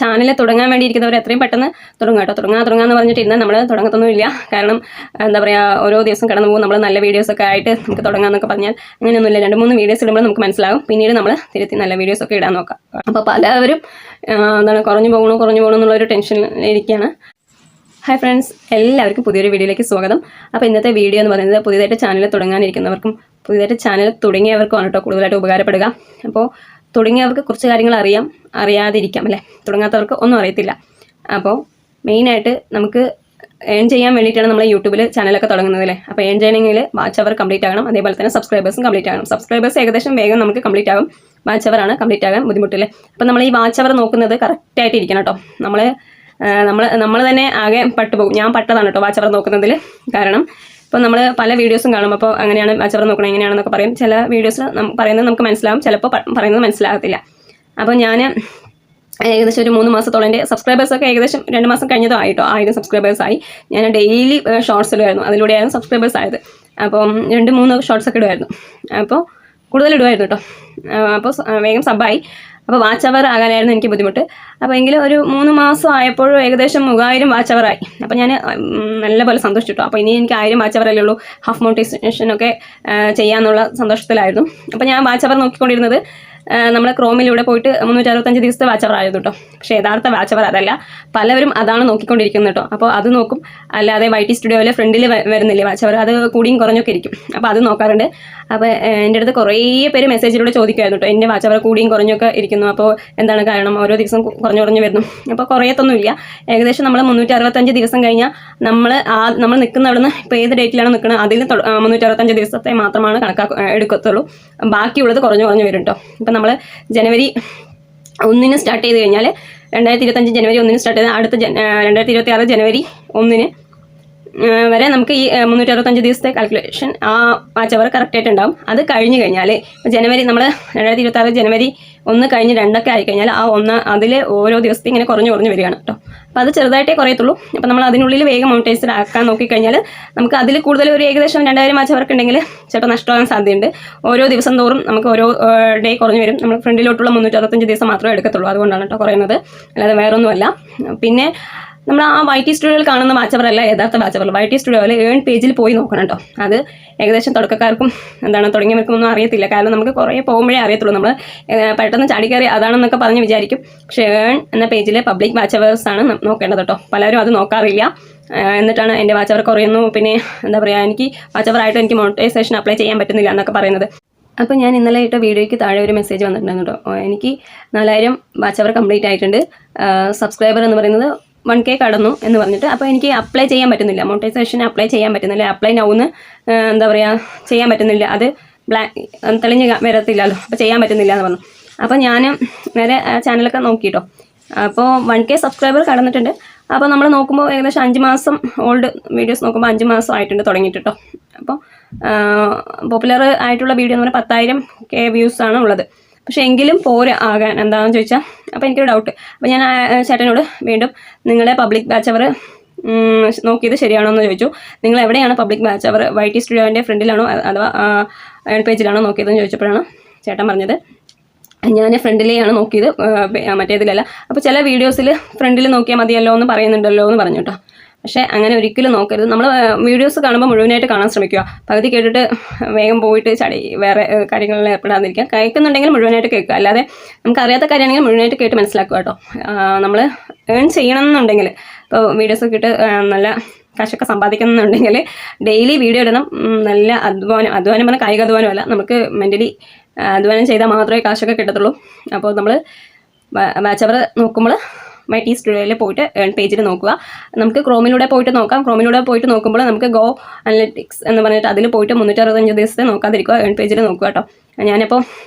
Channel തുടങ്ങാൻ വേണ്ടിയിരിക്കുന്നവർ എത്രയും പെട്ടെന്ന് തുടങ്ങുക കേട്ടോ. തുടങ്ങാമെന്ന് പറഞ്ഞിട്ടിരുന്നാൽ നമ്മൾ തുടങ്ങത്തൊന്നുമില്ല. കാരണം എന്താ പറയുക, ഓരോ ദിവസം കടന്നു പോകും. നമ്മൾ നല്ല വീഡിയോസൊക്കെ ആയിട്ട് നമുക്ക് തുടങ്ങാമെന്നൊക്കെ പറഞ്ഞാൽ അങ്ങനെയൊന്നുമില്ല. 2-3 വീഡിയോസ് ഇടുമ്പോൾ നമുക്ക് മനസ്സിലാകും. പിന്നീട് നമ്മൾ തിരുത്തി നല്ല വീഡിയോസൊക്കെ ഇടാൻ നോക്കാം. അപ്പോൾ പലവരും കുറഞ്ഞു പോകണോ എന്നുള്ളൊരു ടെൻഷനിലിരിക്കുകയാണ്. ഹായ് ഫ്രണ്ട്സ്, എല്ലാവർക്കും പുതിയൊരു വീഡിയോയിലേക്ക് സ്വാഗതം. അപ്പോൾ ഇന്നത്തെ വീഡിയോ എന്ന് പറയുന്നത് പുതിയതായിട്ട് ചാനൽ തുടങ്ങാനിരിക്കുന്നവർക്കും പുതിയതായിട്ട് ചാനൽ തുടങ്ങിയവർക്കുമാണ് കേട്ടോ കൂടുതലായിട്ട് ഉപകാരപ്പെടുക. അപ്പോൾ തുടങ്ങിയവർക്ക് കുറച്ച് കാര്യങ്ങൾ അറിയാതിരിക്കാം അല്ലേ, തുടങ്ങാത്തവർക്ക് ഒന്നും അറിയത്തില്ല. അപ്പോൾ മെയിനായിട്ട് നമുക്ക് ഏൺ ചെയ്യാൻ വേണ്ടിയിട്ടാണ് നമ്മൾ യൂട്യൂബിൽ ചാനലൊക്കെ തുടങ്ങുന്നത് അല്ലേ. അപ്പോൾ ഏൺ ചെയ്യണമെങ്കിൽ വാച്ച് അവർ കംപ്ലീറ്റ് ആകണം, അതേപോലെ തന്നെ സബ്സ്ക്രൈബേഴ്സും കംപ്ലീറ്റ് ആകണം. സബ്സ്ക്രൈബേഴ്സ് ഏകദേശം വേഗം നമുക്ക് കംപ്ലീറ്റ് ആകും, വാച്ച് അവറാണ് കംപ്ലീറ്റ് ആകാൻ ബുദ്ധിമുട്ടില്ലേ. അപ്പോൾ നമ്മൾ ഈ വാച്ച് അവർ നോക്കുന്നത് കറക്റ്റായിട്ട് ഇരിക്കണം കേട്ടോ. നമ്മൾ തന്നെ ആകെ പട്ടുപോകും. ഞാൻ പട്ടതാണ് കേട്ടോ വാച്ച് അവർ നോക്കുന്നതിൽ. കാരണം ഇപ്പോൾ നമ്മൾ പല വീഡിയോസും കാണും, അപ്പോൾ അങ്ങനെയാണ് വാച്ച് അവർ നോക്കണം എങ്ങനെയാണെന്നൊക്കെ പറയും. ചില വീഡിയോസിൽ പറയുന്നത് നമുക്ക് മനസ്സിലാവും, ചിലപ്പോൾ പറയുന്നത് മനസ്സിലാകത്തില്ല. അപ്പോൾ ഞാൻ ഏകദേശം ഒരു 3 മാസത്തോളം എൻ്റെ സബ്സ്ക്രൈബേഴ്സൊക്കെ ഏകദേശം 2 മാസം കഴിഞ്ഞതോ ആയിട്ടോ 1000 സബ്സ്ക്രൈബേഴ്സായി. ഞാൻ ഡെയിലി ഷോർട്സ് ഇടുമായിരുന്നു, അതിലൂടെയായിരുന്നു സബ്സ്ക്രൈബേഴ്സ് ആയത്. അപ്പം 2-3 ഷോർട്സൊക്കെ ഇടുമായിരുന്നു. അപ്പോൾ കൂടുതൽ ഇടുമായിരുന്നു കേട്ടോ. അപ്പോൾ വേഗം സബ്ബായി. അപ്പോൾ വാച്ച് അവർ ആകാനായിരുന്നു എനിക്ക് ബുദ്ധിമുട്ട്. അപ്പോൾ എങ്കിലും ഒരു 3 മാസം ആയപ്പോഴും ഏകദേശം 3000 വാച്ച് അവറായി. അപ്പോൾ ഞാൻ നല്ലപോലെ സന്തോഷിച്ചിട്ടു. അപ്പോൾ ഇനി എനിക്ക് 1000 വാച്ച് അവറല്ലേ ഉള്ളൂ, ഹാഫ് മോണിറ്റൈസേഷനൊക്കെ ചെയ്യാമെന്നുള്ള സന്തോഷത്തിലായിരുന്നു. അപ്പോൾ ഞാൻ വാച്ച് അവർ നോക്കിക്കൊണ്ടിരുന്നത് നമ്മൾ ക്രോമിലൂടെ പോയിട്ട് 365 ദിവസത്തെ വാച്ച് അവർ ആയിരുന്നു കേട്ടോ. പക്ഷേ യഥാർത്ഥ വാച്ച് അവർ അതല്ല, പലവരും അതാണ് നോക്കിക്കൊണ്ടിരിക്കുന്നത് കേട്ടോ. അപ്പോൾ അത് നോക്കും. അല്ലാതെ YT സ്റ്റുഡിയോയിലെ ഫ്രണ്ടിൽ വരുന്നില്ലേ വാച്ച് അവർ, അത് കൂടിയും കുറഞ്ഞൊക്കെ ഇരിക്കും. അപ്പോൾ അത് നോക്കാറുണ്ട്. അപ്പോൾ എൻ്റെ അടുത്ത് കുറേ പേര് മെസ്സേജിലൂടെ ചോദിക്കുമായിരുന്നു കേട്ടോ, എൻ്റെ വാച്ച് അവർ കൂടിയും കുറഞ്ഞൊക്കെ ഇരിക്കുന്നു, അപ്പോൾ എന്താണ് കാരണം, ഓരോ ദിവസം കുറഞ്ഞു വരുന്നു. അപ്പോൾ കുറയത്തൊന്നുമില്ല. ഏകദേശം നമ്മൾ 365 ദിവസം കഴിഞ്ഞാൽ നമ്മൾ നിൽക്കുന്ന അവിടെ നിന്ന് ഇപ്പോൾ ഏത് ഡേറ്റിലാണ് നിൽക്കുന്നത് അതിൽ 365 ദിവസത്തെ മാത്രമാണ് എടുക്കത്തുള്ളൂ. ബാക്കിയുള്ളത് കുറഞ്ഞു വരും കേട്ടോ. ഇപ്പം നമ്മൾ ജനുവരി 1 സ്റ്റാർട്ട് ചെയ്ത് കഴിഞ്ഞാൽ 2025 ജനുവരി 1 സ്റ്റാർട്ട് ചെയ്താൽ അടുത്ത 2026 ജനുവരി 1 വരെ നമുക്ക് ഈ 365 ദിവസത്തെ കാൽക്കുലേഷൻ ആ വാച്ച് അവർ കറക്റ്റായിട്ട് ഉണ്ടാവും. അത് കഴിഞ്ഞ് കഴിഞ്ഞാൽ ജനുവരി നമ്മൾ 2026 ജനുവരി 1 കഴിഞ്ഞ് 2 ആയിക്കഴിഞ്ഞാൽ ആ 1 അതിൽ ഓരോ ദിവസത്തെ ഇങ്ങനെ കുറഞ്ഞു വരികയാണ് കേട്ടോ. അപ്പോൾ അത് ചെറുതായിട്ടേ കുറയത്തുള്ളൂ. അപ്പോൾ നമ്മൾ അതിനുള്ളിൽ വേഗം മോണിറ്റൈസ്ഡ് ആക്കാൻ നോക്കിക്കഴിഞ്ഞാൽ നമുക്ക് അതിൽ കൂടുതൽ ഒരു ഏകദേശം 2000 വാച്ച് അവർക്ക് ഉണ്ടെങ്കിൽ ചിലപ്പോൾ നഷ്ടമാകാൻ സാധ്യതയുണ്ട്. ഓരോ ദിവസം തോറും നമുക്ക് ഓരോ ഡേ കുറഞ്ഞു വരും. നമ്മൾ ഫ്രണ്ടിലോട്ടുള്ള 365 ദിവസം മാത്രമേ എടുക്കത്തുള്ളൂ. അതുകൊണ്ടാണ് കേട്ടോ കുറയുന്നത്, അല്ലാതെ വേറൊന്നുമല്ല. പിന്നെ നമ്മൾ ആ YT സ്റ്റുഡിയോയിൽ കാണുന്ന വാച്ച് അവർ അല്ല യഥാർത്ഥ വാച്ച് അവർ. YT സ്റ്റുഡിയോയിൽ ഏൺ പേജിൽ പോയി നോക്കണം കേട്ടോ. അത് ഏകദേശം തുടക്കക്കാർക്കും തുടങ്ങിയവർക്കും ഒന്നും അറിയത്തില്ല. കാരണം നമുക്ക് കുറേ പോകുമ്പോഴേ അറിയത്തുള്ളൂ. നമ്മൾ പെട്ടെന്ന് ചാടിക്കയറി അതാണെന്നൊക്കെ പറഞ്ഞ് വിചാരിക്കും. പക്ഷേ ഏൺ എന്ന പേജിൽ പബ്ലിക് വാച്ച് അവേഴ്സാണ് നോക്കേണ്ടത് കേട്ടോ. പലരും അത് നോക്കാറില്ല. എന്നിട്ടാണ് എൻ്റെ വാച്ച് അവർ കുറയുന്നു, പിന്നെ എനിക്ക് വാച്ച് അവർ ആയിട്ട് എനിക്ക് മോണിറ്റൈസേഷൻ അപ്ലൈ ചെയ്യാൻ പറ്റുന്നില്ല എന്നൊക്കെ പറയുന്നത്. അപ്പോൾ ഞാൻ ഇന്നലെ ഇട്ട വീഡിയോയ്ക്ക് താഴെ ഒരു മെസ്സേജ് വന്നിട്ടുണ്ടായിരുന്നു കേട്ടോ. എനിക്ക് 4000 വാച്ച് അവർ കംപ്ലീറ്റ് ആയിട്ടുണ്ട്, സബ്സ്ക്രൈബർ എന്ന് പറയുന്നത് 1K കടന്നു എന്ന് പറഞ്ഞിട്ട്. അപ്പോൾ എനിക്ക് അപ്ലൈ ചെയ്യാൻ പറ്റുന്നില്ല, മോണിറ്റൈസേഷൻ അപ്ലൈ ചെയ്യാൻ പറ്റുന്നില്ല. അപ്ലൈ നൗന്ന് ചെയ്യാൻ പറ്റുന്നില്ല. അത് തെളിഞ്ഞ് വരത്തില്ലല്ലോ, അപ്പോൾ ചെയ്യാൻ പറ്റുന്നില്ല എന്ന് പറഞ്ഞു. അപ്പോൾ ഞാൻ നേരെ ചാനലൊക്കെ നോക്കിയിട്ടോ. അപ്പോൾ 1K സബ്സ്ക്രൈബർ കടന്നിട്ടുണ്ട്. അപ്പോൾ നമ്മൾ നോക്കുമ്പോൾ ഏകദേശം 5 മാസം ഓൾഡ് വീഡിയോസ് നോക്കുമ്പോൾ 5 മാസം ആയിട്ടുണ്ട് തുടങ്ങിയിട്ട് കേട്ടോ. അപ്പോൾ പോപ്പുലർ ആയിട്ടുള്ള വീഡിയോ എന്ന് പറഞ്ഞാൽ 10,000K വ്യൂസാണ് ഉള്ളത്. പക്ഷേ എങ്കിലും പോരാ ആകാൻ, എന്താണെന്ന് ചോദിച്ചാൽ. അപ്പോൾ എനിക്കൊരു ഡൗട്ട്. അപ്പോൾ ഞാൻ ചേട്ടനോട് വീണ്ടും നിങ്ങളെ പബ്ലിക് വാച്ച് അവർ നോക്കിയത് ശരിയാണോ എന്ന് ചോദിച്ചു. നിങ്ങൾ എവിടെയാണ് പബ്ലിക് വാച്ച് അവർ, YT സ്റ്റുഡിയോൻ്റെ ഫ്രണ്ടിലാണോ അഥവാ ഏൺ പേജിലാണോ നോക്കിയതെന്ന് ചോദിച്ചപ്പോഴാണ് ചേട്ടൻ പറഞ്ഞത് ഞാൻ ഫ്രണ്ടിലെയാണ് നോക്കിയത്, മറ്റേതിലല്ല. അപ്പോൾ ചില വീഡിയോസിൽ ഫ്രണ്ടിൽ നോക്കിയാൽ മതിയല്ലോ എന്ന് പറയുന്നുണ്ടല്ലോ എന്ന് പറഞ്ഞു കേട്ടോ. പക്ഷേ അങ്ങനെ ഒരിക്കലും നോക്കരുത്. നമ്മൾ വീഡിയോസ് കാണുമ്പോൾ മുഴുവനായിട്ട് കാണാൻ ശ്രമിക്കുക. പകുതി കേട്ടിട്ട് വേഗം പോയിട്ട് വേറെ കാര്യങ്ങളിൽ ഏർപ്പെടാതിരിക്കുക. കേൾക്കുന്നുണ്ടെങ്കിൽ മുഴുവനായിട്ട് കേൾക്കുക. അല്ലാതെ നമുക്കറിയാത്ത കാര്യമാണെങ്കിൽ മുഴുവനായിട്ട് കേട്ട് മനസ്സിലാക്കുക കേട്ടോ. നമ്മൾ ഏൺ ചെയ്യണമെന്നുണ്ടെങ്കിൽ, ഇപ്പോൾ വീഡിയോസൊക്കെ ഇട്ട് നല്ല കാശൊക്കെ സമ്പാദിക്കുന്നുണ്ടെങ്കിൽ ഡെയിലി വീഡിയോ ഇടണം. നല്ല അധ്വാനം പറഞ്ഞാൽ കായിക അധ്വാനമല്ല, നമുക്ക് മെൻ്റലി അധ്വാനം ചെയ്താൽ മാത്രമേ കാശൊക്കെ കിട്ടത്തുള്ളൂ. അപ്പോൾ നമ്മൾ വാച്ച് അവർ നോക്കുമ്പോൾ YT സ്റ്റുഡിയോയിൽ പോയിട്ട് ഏൺ പേജിൽ നോക്കുക. നമുക്ക് ക്രോമിലൂടെ പോയിട്ട് നോക്കാം. ക്രോമിലൂടെ പോയിട്ട് നോക്കുമ്പോൾ നമുക്ക് ഗോ അനലിറ്റിക്സ് എന്ന് പറഞ്ഞിട്ട് അതിൽ പോയിട്ട് 365 ദിവസത്തെ നോക്കാതിരിക്കുക, ഏൺ പേജിൽ നോക്കുക കേട്ടോ. ഞാനിപ്പോൾ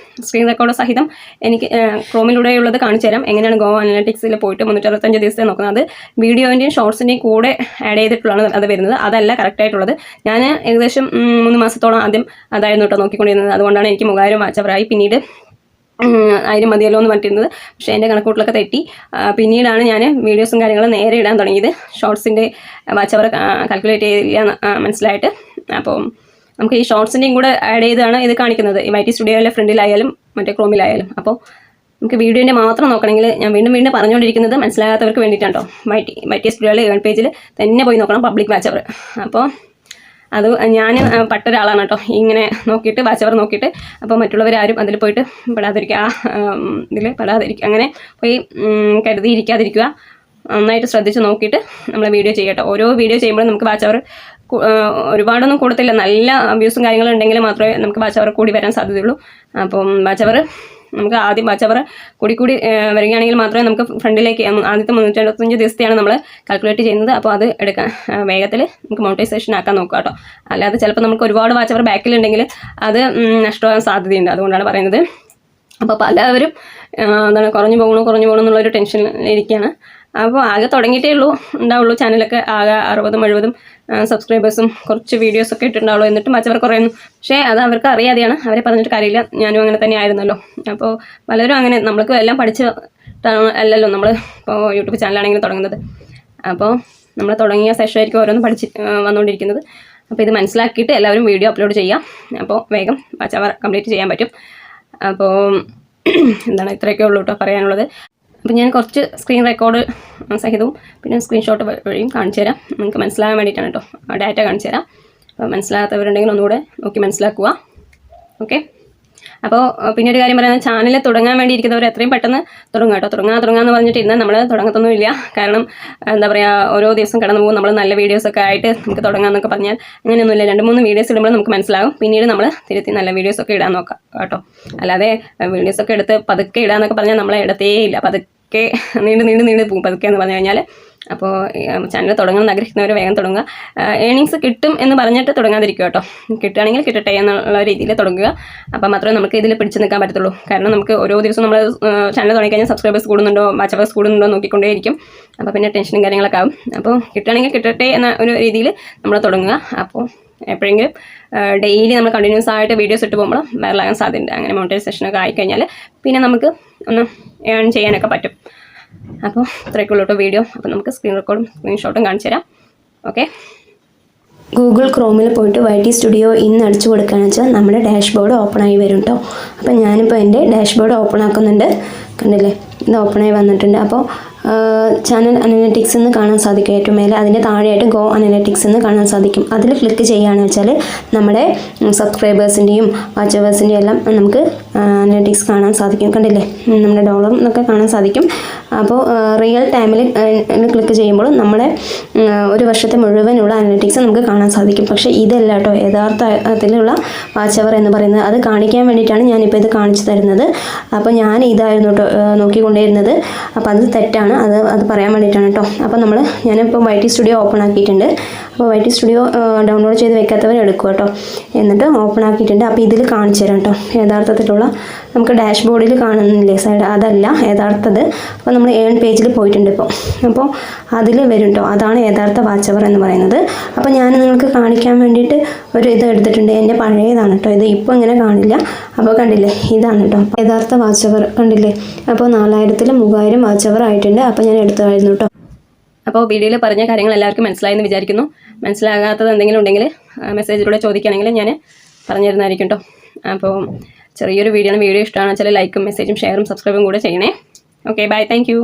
സ്ക്രീൻ റെക്കോർഡ് സഹിതം എനിക്ക് ക്രോമിലൂടെയുള്ളത് കാണിച്ചു തരാം. എങ്ങനെയാണ് ഗോ അനലിറ്റിക്സിൽ പോയിട്ട് 365 ദിവസത്തെ നോക്കുന്നത്. അത് വീഡിയോൻ്റെയും ഷോർട്സിൻ്റെയും കൂടെ ആഡ് ചെയ്തിട്ടുള്ളതാണ് അത് വരുന്നത്. അതല്ല കറക്റ്റായിട്ടുള്ളത്. ഞാൻ ഏകദേശം 3 മാസത്തോളം ആദ്യം അതായിരുന്നു കേട്ടോ നോക്കിക്കൊണ്ടിരുന്നത്. അതുകൊണ്ടാണ് എനിക്ക് 3000 വാച്ച് അവറായി. പിന്നീട് 1000 മതിയല്ലോ എന്ന് പറഞ്ഞിരുന്നത്. പക്ഷേ എൻ്റെ കണക്കൂട്ടിലൊക്കെ തെറ്റി. പിന്നീടാണ് ഞാൻ വീഡിയോസും കാര്യങ്ങളും നേരെ ഇടാൻ തുടങ്ങിയത്. ഷോർട്സിൻ്റെ വാച്ച് അവർ കാൽക്കുലേറ്റ് ചെയ്തില്ല മനസ്സിലായിട്ട്. അപ്പോൾ നമുക്ക് ഈ ഷോർട്സിൻ്റെയും കൂടെ ആഡ് ചെയ്താണ് ഇത് കാണിക്കുന്നത്, YT സ്റ്റുഡിയോയിലെ ഫ്രണ്ടിലായാലും മറ്റേ ക്രോമിലായാലും. അപ്പോൾ നമുക്ക് വീഡിയോൻ്റെ മാത്രം നോക്കണമെങ്കിൽ ഞാൻ വീണ്ടും പറഞ്ഞുകൊണ്ടിരിക്കുന്നത് മനസ്സിലാകാത്തവർക്ക് വേണ്ടിയിട്ടാണ് കേട്ടോ. YT സ്റ്റുഡിയോയിൽ ഏൺ പേജിൽ തന്നെ പോയി നോക്കണം പബ്ലിക് വാച്ച് അവർ. അപ്പോൾ അത് ഞാൻ പെട്ടൊരാളാണ് കേട്ടോ, ഇങ്ങനെ നോക്കിയിട്ട് വാച്ച് അവർ നോക്കിയിട്ട്. അപ്പോൾ മറ്റുള്ളവരാരും അതിൽ പോയിട്ട് പെടാതിരിക്കുക, ഇതിൽ പെടാതിരിക്കുക, അങ്ങനെ പോയി കരുതിയിരിക്കാതിരിക്കുക. നന്നായിട്ട് ശ്രദ്ധിച്ച് നോക്കിയിട്ട് നമ്മൾ വീഡിയോ ചെയ്യട്ടോ. ഓരോ വീഡിയോ ചെയ്യുമ്പോഴും നമുക്ക് വാച്ച് അവർ ഒരുപാടൊന്നും കൂടത്തില്ല, നല്ല വ്യൂസും കാര്യങ്ങളും ഉണ്ടെങ്കിൽ മാത്രമേ നമുക്ക് വാച്ച് അവർ കൂടി വരാൻ സാധ്യതയുള്ളൂ. അപ്പം വാച്ച് അവർ നമുക്ക് ആദ്യം വാച്ച് അവർ കൂടി വരികയാണെങ്കിൽ മാത്രമേ നമുക്ക് ഫ്രണ്ടിലേക്ക് ആദ്യത്തെ 365 ദിവസത്തെയാണ് നമ്മൾ കാൽക്കുലേറ്റ് ചെയ്യുന്നത്. അപ്പോൾ അത് എടുക്കാൻ വേഗത്തിൽ നമുക്ക് മോണിറ്റൈസേഷൻ ആക്കാൻ നോക്കുക കേട്ടോ. അല്ലാതെ ചിലപ്പോൾ നമുക്ക് ഒരുപാട് വാച്ച് അവർ ബാക്കിലുണ്ടെങ്കിൽ അത് നഷ്ടമാകാൻ സാധ്യതയുണ്ട്. അതുകൊണ്ടാണ് പറയുന്നത്. അപ്പോൾ പലവരും എന്താണ് കുറഞ്ഞു പോകണോ എന്നുള്ളൊരു ടെൻഷനിൽ ഇരിക്കുകയാണ്. അപ്പോൾ ആകെ തുടങ്ങിയിട്ടേ ഉണ്ടാവുള്ളൂ ചാനലൊക്കെ. ആകെ 60-70 സബ്സ്ക്രൈബേഴ്സും കുറച്ച് വീഡിയോസൊക്കെ ഇട്ടുണ്ടാവുള്ളൂ. എന്നിട്ടും വാച്ച് അവർ കുറയുന്നു. പക്ഷേ അത് അവർക്ക് അറിയാതെയാണ്, അവരെ പറഞ്ഞിട്ട് കാര്യമില്ല. ഞാനും അങ്ങനെ തന്നെ ആയിരുന്നല്ലോ. അപ്പോൾ പലരും അങ്ങനെ നമ്മൾക്ക് എല്ലാം അല്ലല്ലോ നമ്മൾ ഇപ്പോൾ യൂട്യൂബ് ചാനലാണെങ്കിലും തുടങ്ങുന്നത്. അപ്പോൾ നമ്മൾ തുടങ്ങിയ സെഷനായിരിക്കും ഓരോന്നും വന്നുകൊണ്ടിരിക്കുന്നത്. അപ്പോൾ ഇത് മനസ്സിലാക്കിയിട്ട് എല്ലാവരും വീഡിയോ അപ്ലോഡ് ചെയ്യാം. അപ്പോൾ വേഗം വാച്ച് അവർ കംപ്ലീറ്റ് ചെയ്യാൻ പറ്റും. അപ്പോൾ എന്താണ് ഇത്രയൊക്കെ ഉള്ളൂ കേട്ടോ പറയാനുള്ളത്. അപ്പോൾ ഞാൻ കുറച്ച് സ്ക്രീൻ റെക്കോർഡ് സഹിതവും പിന്നെ സ്ക്രീൻഷോട്ട് വഴിയും കാണിച്ചു തരാം. നിങ്ങൾക്ക് മനസ്സിലാകാൻ വേണ്ടിയിട്ടാണ് കേട്ടോ, ഡാറ്റ കാണിച്ചു തരാം. അപ്പോൾ മനസ്സിലാകാത്തവരുണ്ടെങ്കിൽ ഒന്നുകൂടെ നോക്കി മനസ്സിലാക്കുക. ഓക്കെ. അപ്പോൾ പിന്നെ ഒരു കാര്യം പറയുന്നത്, ചാനൽ തുടങ്ങാൻ വേണ്ടി ഇരിക്കുന്നവർ എത്രയും പെട്ടെന്ന് തുടങ്ങുക കേട്ടോ. തുടങ്ങാമെന്ന് പറഞ്ഞിട്ട് ഇന്ന് നമ്മൾ തുടങ്ങത്തൊന്നുമില്ല. കാരണം എന്താ പറയുക, ഓരോ ദിവസം കടന്നു പോകും. നമ്മൾ നല്ല വീഡിയോസൊക്കെ ആയിട്ട് നമുക്ക് തുടങ്ങാമെന്നൊക്കെ പറഞ്ഞാൽ അങ്ങനെയൊന്നുമില്ല. 2-3 വീഡിയോസ് ഇടുമ്പോൾ നമുക്ക് മനസ്സിലാകും. പിന്നീട് നമ്മൾ തിരുത്തി നല്ല വീഡിയോസൊക്കെ ഇടാൻ നോക്കാം കേട്ടോ. അല്ലാതെ വീഡിയോസൊക്കെ എടുത്ത് പതുക്കെ ഇടാന്നൊക്കെ പറഞ്ഞാൽ നമ്മളെ ഇടത്തേ ഇല്ല. പതുക്കെ നീണ്ട് പോകും പതുക്കെ എന്ന് പറഞ്ഞു കഴിഞ്ഞാൽ. അപ്പോൾ ചാനൽ തുടങ്ങണമെന്ന് ആഗ്രഹിക്കുന്നവർ വേഗം തുടങ്ങുക. ഏണിങ്സ് കിട്ടും എന്ന് പറഞ്ഞിട്ട് തുടങ്ങാതിരിക്കുക കേട്ടോ. കിട്ടുകയാണെങ്കിൽ കിട്ടട്ടെ എന്നുള്ള രീതിയിൽ തുടങ്ങുക. അപ്പോൾ മാത്രമേ നമുക്ക് ഇതിൽ പിടിച്ച് നിൽക്കാൻ പറ്റത്തുള്ളൂ. കാരണം നമുക്ക് ഓരോ ദിവസവും നമ്മൾ ചാനൽ തുടങ്ങിക്കഴിഞ്ഞാൽ സബ്സ്ക്രൈബേഴ്സ് കൂടുന്നുണ്ടോ വാച്ച് അവേഴ്സ് കൂടുന്നുണ്ടോ നോക്കിക്കൊണ്ടേയിരിക്കും. അപ്പോൾ പിന്നെ ടെൻഷനും കാര്യങ്ങളൊക്കെ ആവും. അപ്പോൾ കിട്ടുകയാണെങ്കിൽ കിട്ടട്ടെ എന്ന ഒരു രീതിയിൽ നമ്മൾ തുടങ്ങുക. അപ്പോൾ എപ്പോഴെങ്കിലും ഡെയിലി നമ്മൾ കണ്ടിന്യൂസ് ആയിട്ട് വീഡിയോസ് ഇട്ട് പോകുമ്പോൾ വൈറലാകാൻ സാധ്യതയുണ്ട്. അങ്ങനെ മോണിറ്റൈസേഷനൊക്കെ ആയിക്കഴിഞ്ഞാൽ പിന്നെ നമുക്ക് ഒന്ന് ഏൺ ചെയ്യാനൊക്കെ പറ്റും. അപ്പോൾ ഇത്രയൊക്കെ ഉള്ളൂ കേട്ടോ വീഡിയോ. അപ്പോൾ നമുക്ക് സ്ക്രീൻ റെക്കോർഡും സ്ക്രീൻഷോട്ടും കാണിച്ചു തരാം. ഓക്കെ. ഗൂഗിൾ ക്രോമിൽ പോയിട്ട് YT സ്റ്റുഡിയോ ഇന്ന് അടിച്ചു കൊടുക്കുകയാണെന്ന് വെച്ചാൽ നമ്മുടെ ഡാഷ്ബോർഡ് ഓപ്പണായി വരും കേട്ടോ. അപ്പോൾ ഞാനിപ്പോൾ എൻ്റെ ഡാഷ്ബോർഡ് ഓപ്പൺ ആക്കുന്നുണ്ട്. കണ്ടില്ലേ, ഇത് ഓപ്പണായി വന്നിട്ടുണ്ട്. അപ്പോൾ ചാനൽ അനലിറ്റിക്സ് എന്ന് കാണാൻ സാധിക്കും. ഏറ്റവും മേലെ അതിൻ്റെ താഴെയായിട്ട് ഗോ അനലിറ്റിക്സ് എന്ന് കാണാൻ സാധിക്കും. അതിൽ ക്ലിക്ക് ചെയ്യുകയാണെന്ന് വെച്ചാൽ നമ്മുടെ സബ്സ്ക്രൈബേഴ്സിൻ്റെയും വാച്ചവേഴ്സിൻ്റെയും എല്ലാം നമുക്ക് അനലിറ്റിക്സ് കാണാൻ സാധിക്കും. കണ്ടില്ലേ, നമ്മുടെ ഡോളർ എന്നൊക്കെ കാണാൻ സാധിക്കും. അപ്പോൾ റിയൽ ടൈമിൽ ക്ലിക്ക് ചെയ്യുമ്പോൾ നമ്മുടെ ഒരു വർഷത്തെ മുഴുവനുള്ള അനലിറ്റിക്സ് നമുക്ക് കാണാൻ സാധിക്കും. പക്ഷേ ഇതല്ല കേട്ടോ യഥാർത്ഥത്തിലുള്ള വാച്ച് അവർ എന്ന് പറയുന്നത്. അത് കാണിക്കാൻ വേണ്ടിയിട്ടാണ് ഞാനിപ്പോൾ ഇത് കാണിച്ചു തരുന്നത്. അപ്പോൾ ഞാൻ ഇതായിരുന്നു കേട്ടോ നോക്കിക്കൊണ്ടേയിരുന്നത്. അപ്പോൾ അത് തെറ്റാണ്. അത് പറയാൻ വേണ്ടിയിട്ടാണ് കേട്ടോ. അപ്പോൾ ഞാനിപ്പോൾ YT സ്റ്റുഡിയോ ഓപ്പൺ ആക്കിയിട്ടുണ്ട്. അപ്പോൾ YT സ്റ്റുഡിയോ ഡൗൺലോഡ് ചെയ്ത് വെക്കാത്തവർ എടുക്കുക കേട്ടോ. എന്നിട്ട് ഓപ്പൺ ആക്കിയിട്ടുണ്ട്. അപ്പോൾ ഇതിൽ കാണിച്ചു തരാം കേട്ടോ യഥാർത്ഥത്തിലുള്ള നമുക്ക് ഡാഷ്ബോർഡിൽ കാണുന്നില്ലേ സൈഡ്, അതല്ല യഥാർത്ഥത്. അപ്പോൾ നമ്മൾ ഏൺ പേജിൽ പോയിട്ടുണ്ട് അപ്പോൾ അതിൽ വരും കേട്ടോ. അതാണ് യഥാർത്ഥ വാച്ച് അവർ എന്ന് പറയുന്നത്. അപ്പോൾ ഞാൻ നിങ്ങൾക്ക് കാണിക്കാൻ വേണ്ടിയിട്ട് ഒരു ഇത് എടുത്തിട്ടുണ്ട്. എൻ്റെ പഴയതാണ് കേട്ടോ ഇത്. ഇപ്പോൾ ഇങ്ങനെ കാണില്ല. അപ്പോൾ കണ്ടില്ലേ, ഇതാണ് കേട്ടോ യഥാർത്ഥ വാച്ച് അവർ. കണ്ടില്ലേ, അപ്പോൾ 4000-3000 വാച്ച് അവർ ആയിട്ടുണ്ട്. അപ്പോൾ ഞാൻ എടുത്തതായിരുന്നു കേട്ടോ. അപ്പോൾ വീഡിയോയിൽ പറഞ്ഞ കാര്യങ്ങൾ എല്ലാവർക്കും മനസ്സിലായെന്ന് വിചാരിക്കുന്നു. മനസ്സിലാകാത്തത് എന്തെങ്കിലും ഉണ്ടെങ്കിൽ മെസ്സേജിലൂടെ ചോദിക്കുകയാണെങ്കിൽ ഞാൻ പറഞ്ഞു തരുന്നതായിരിക്കും കേട്ടോ. അപ്പോൾ ചെറിയൊരു വീഡിയോ ഇഷ്ടമാണെന്ന് വെച്ചാൽ ലൈക്കും മെസ്സേജും ഷെയറും സബ്സ്ക്രൈബും കൂടെ ചെയ്യണേ. Okay, bye, thank U.